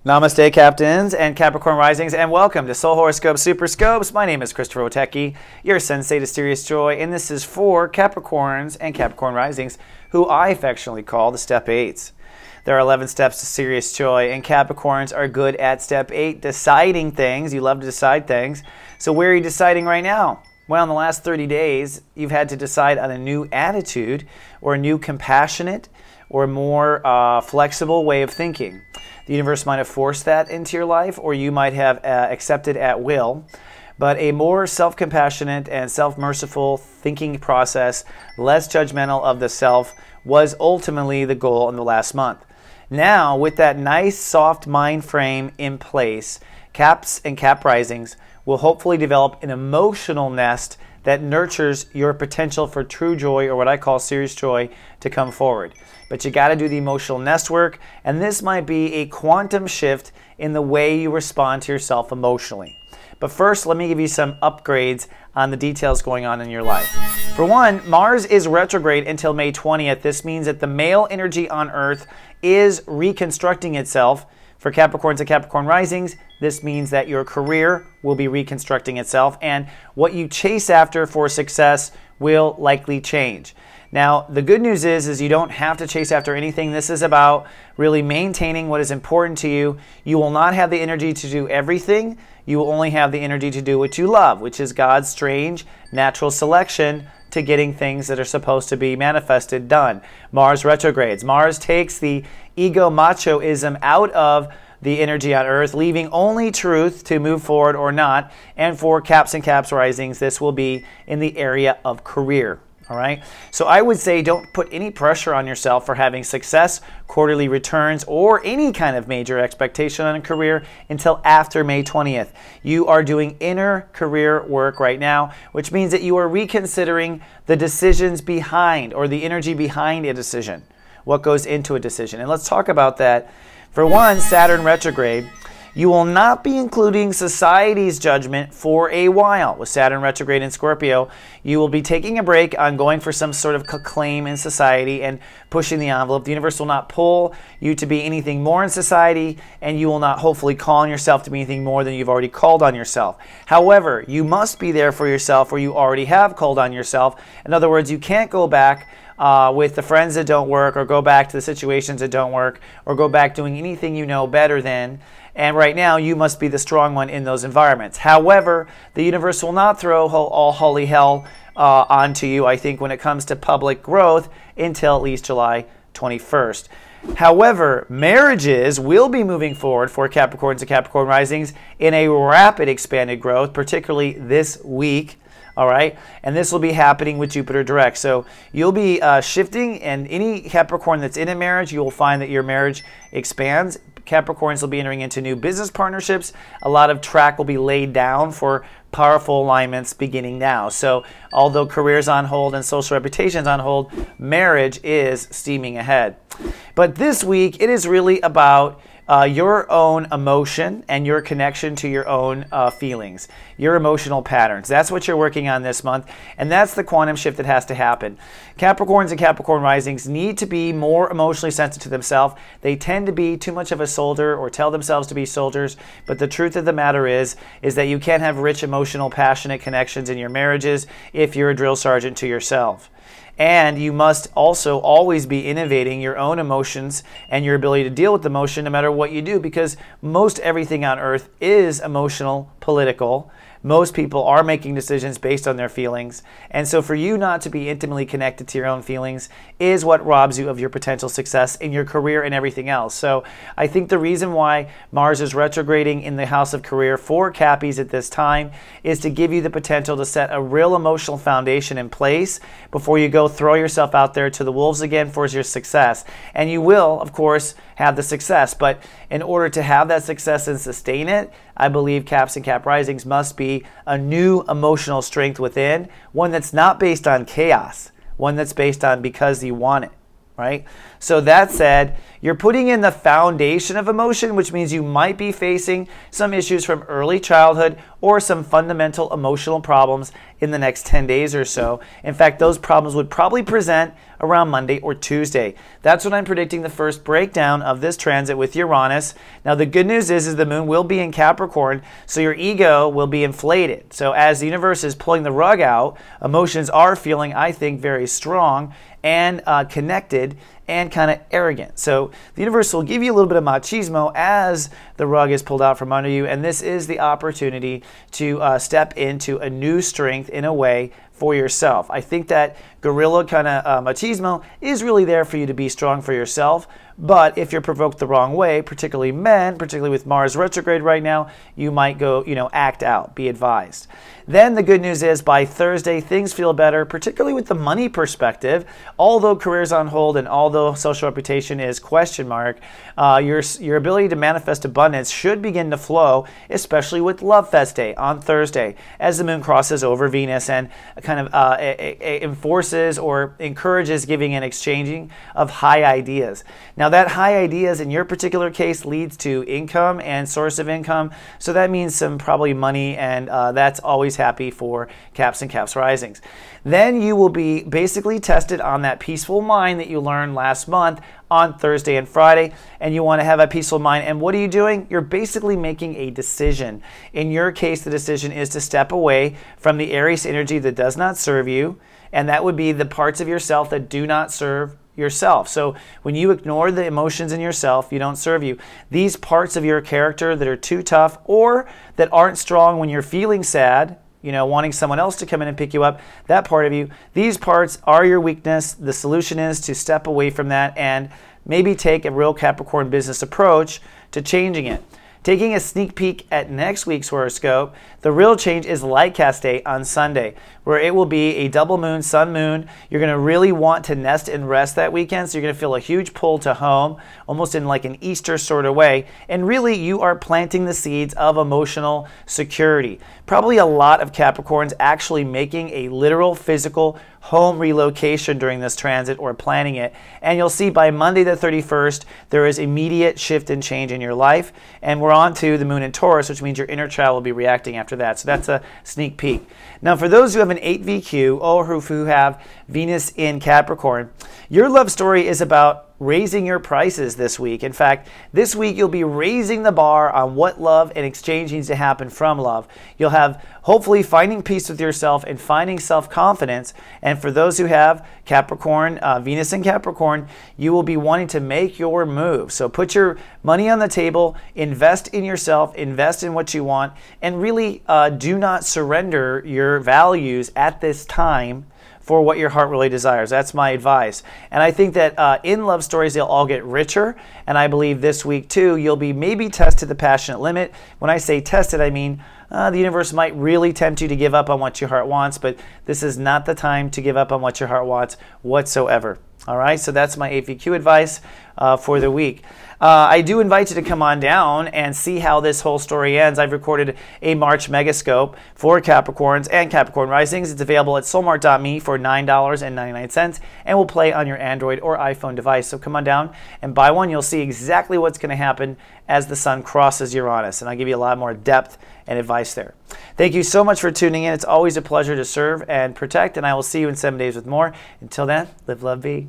Namaste, Captains and Capricorn Risings, and welcome to Soul Horoscope Super Scopes. My name is Christopher Witecki, your Sensei to Sirius Joy, and this is for Capricorns and Capricorn Risings, who I affectionately call the Step 8s. There are 11 steps to Sirius Joy, and Capricorns are good at Step 8, deciding things. You love to decide things. So where are you deciding right now? Well, in the last 30 days, you've had to decide on a new attitude or a new compassionate or more flexible way of thinking. The universe might have forced that into your life, or you might have accepted at will. But a more self-compassionate and self-merciful thinking process, less judgmental of the self, was ultimately the goal in the last month. Now, with that nice, soft mind frame in place, Caps and Cap Risings will hopefully develop an emotional nest that nurtures your potential for true joy, or what I call Sirius joy, to come forward. But you got to do the emotional nest work, and this might be a quantum shift in the way you respond to yourself emotionally. But first, let me give you some upgrades on the details going on in your life. For one, Mars is retrograde until May 20th. This means that the male energy on Earth is reconstructing itself. For Capricorns and Capricorn Risings, this means that your career will be reconstructing itself, and what you chase after for success will likely change. Now, the good news is you don't have to chase after anything. This is about really maintaining what is important to you. You will not have the energy to do everything. You will only have the energy to do what you love, which is God's strange natural selection to getting things that are supposed to be manifested done. Mars retrogrades. Mars takes the ego machoism out of the energy on Earth, leaving only truth to move forward or not. And for Caps and Caps Risings, this will be in the area of career. All right. So I would say don't put any pressure on yourself for having success, quarterly returns, or any kind of major expectation on a career until after May 20th. You are doing inner career work right now, which means that you are reconsidering the decisions behind, or the energy behind a decision, what goes into a decision. And let's talk about that. For one, Saturn retrograde. You will not be including society's judgment for a while. With Saturn retrograde in Scorpio, you will be taking a break on going for some sort of claim in society and pushing the envelope. The universe will not pull you to be anything more in society, and you will not hopefully call on yourself to be anything more than you've already called on yourself. However, you must be there for yourself where you already have called on yourself. In other words, you can't go back with the friends that don't work, or go back to the situations that don't work, or go back doing anything you know better than. And right now, you must be the strong one in those environments. However, the universe will not throw all holy hell onto you, I think, when it comes to public growth until at least July 21st. However, marriages will be moving forward for Capricorns and Capricorn Risings in a rapid expanded growth, particularly this week. All right, and this will be happening with Jupiter direct. So you'll be shifting, and any Capricorn that's in a marriage, you will find that your marriage expands. Capricorns will be entering into new business partnerships. A lot of track will be laid down for powerful alignments beginning now. So although career's on hold and social reputation's on hold, marriage is steaming ahead. But this week, it is really about your own emotion and your connection to your own feelings, your emotional patterns. That's what you're working on this month, and that's the quantum shift that has to happen. Capricorns and Capricorn Risings need to be more emotionally sensitive to themselves. They tend to be too much of a soldier, or tell themselves to be soldiers, but the truth of the matter is that you can't have rich, emotional, passionate connections in your marriages if you're a drill sergeant to yourself. And you must also always be innovating your own emotions and your ability to deal with emotion no matter what you do, because most everything on Earth is emotional, political. Most people are making decisions based on their feelings. And so for you not to be intimately connected to your own feelings is what robs you of your potential success in your career and everything else. So I think the reason why Mars is retrograding in the house of career for Cappies at this time is to give you the potential to set a real emotional foundation in place before you go throw yourself out there to the wolves again for your success. And you will, of course, have the success. But in order to have that success and sustain it, I believe Caps and Cap Risings must be a new emotional strength within, one that's not based on chaos, one that's based on because you want it. right? So that said, you're putting in the foundation of emotion, which means you might be facing some issues from early childhood or some fundamental emotional problems in the next 10 days or so. In fact, those problems would probably present around Monday or Tuesday. That's when I'm predicting the first breakdown of this transit with Uranus. Now, the good news is the moon will be in Capricorn, so your ego will be inflated. So as the universe is pulling the rug out, emotions are feeling, I think, very strong and connected and kind of arrogant. So the universe will give you a little bit of machismo as the rug is pulled out from under you, and this is the opportunity to step into a new strength in a way for yourself. I think that gorilla kind of machismo is really there for you to be strong for yourself, but if you're provoked the wrong way, particularly men, particularly with Mars retrograde right now, you might go, act out, be advised. Then the good news is by Thursday, things feel better, particularly with the money perspective. Although career's on hold and although social reputation is question mark, your ability to manifest abundance should begin to flow, especially with Love Fest Day on Thursday, as the moon crosses over Venus and kind of enforces or encourages giving and exchanging of high ideas. Now that high ideas in your particular case leads to income and source of income, so that means some probably money, and that's always happy for Caps and Caps Risings. Then you will be basically tested on that peaceful mind that you learned last month on Thursday and Friday, and you want to have a peaceful mind. And what are you doing? You're basically making a decision. In your case, the decision is to step away from the Aries energy that does not serve you, and that would be the parts of yourself that do not serve yourself. So when you ignore the emotions in yourself, you don't serve you. These parts of your character that are too tough or that aren't strong when you're feeling sad, wanting someone else to come in and pick you up, that part of you, these parts are your weakness. The solution is to step away from that and maybe take a real Capricorn business approach to changing it. Taking a sneak peek at next week's horoscope, the real change is light cast day on Sunday, where it will be a double moon, sun moon. You're going to really want to nest and rest that weekend, so you're going to feel a huge pull to home, almost in like an Easter sort of way. And really, you are planting the seeds of emotional security. Probably a lot of Capricorns actually making a literal physical home relocation during this transit or planning it. And you'll see by Monday the 31st, there is immediate shift and change in your life. And we're on to the moon in Taurus, which means your inner child will be reacting after that. So that's a sneak peek. Now, for those who have an 8VQ or who have Venus in Capricorn, your love story is about raising your prices this week. In fact, this week you'll be raising the bar on what love and exchange needs to happen from love. You'll have hopefully finding peace with yourself and finding self-confidence. And for those who have Capricorn, Venus in Capricorn, you will be wanting to make your move. So put your money on the table, invest in yourself, invest in what you want, and really do not surrender your values at this time for what your heart really desires. That's my advice. And I think that in love stories, they'll all get richer. And I believe this week, too, you'll be maybe tested the passionate limit. When I say tested, I mean the universe might really tempt you to give up on what your heart wants, but this is not the time to give up on what your heart wants whatsoever. All right, so that's my AVQ advice for the week. I do invite you to come on down and see how this whole story ends. I've recorded a March Megascope for Capricorns and Capricorn Risings. It's available at soulmart.me for $9.99 and will play on your Android or iPhone device. So come on down and buy one. You'll see exactly what's going to happen as the sun crosses Uranus, and I'll give you a lot more depth and advice there. Thank you so much for tuning in. It's always a pleasure to serve and protect, and I will see you in 7 days with more. Until then, live, love, be.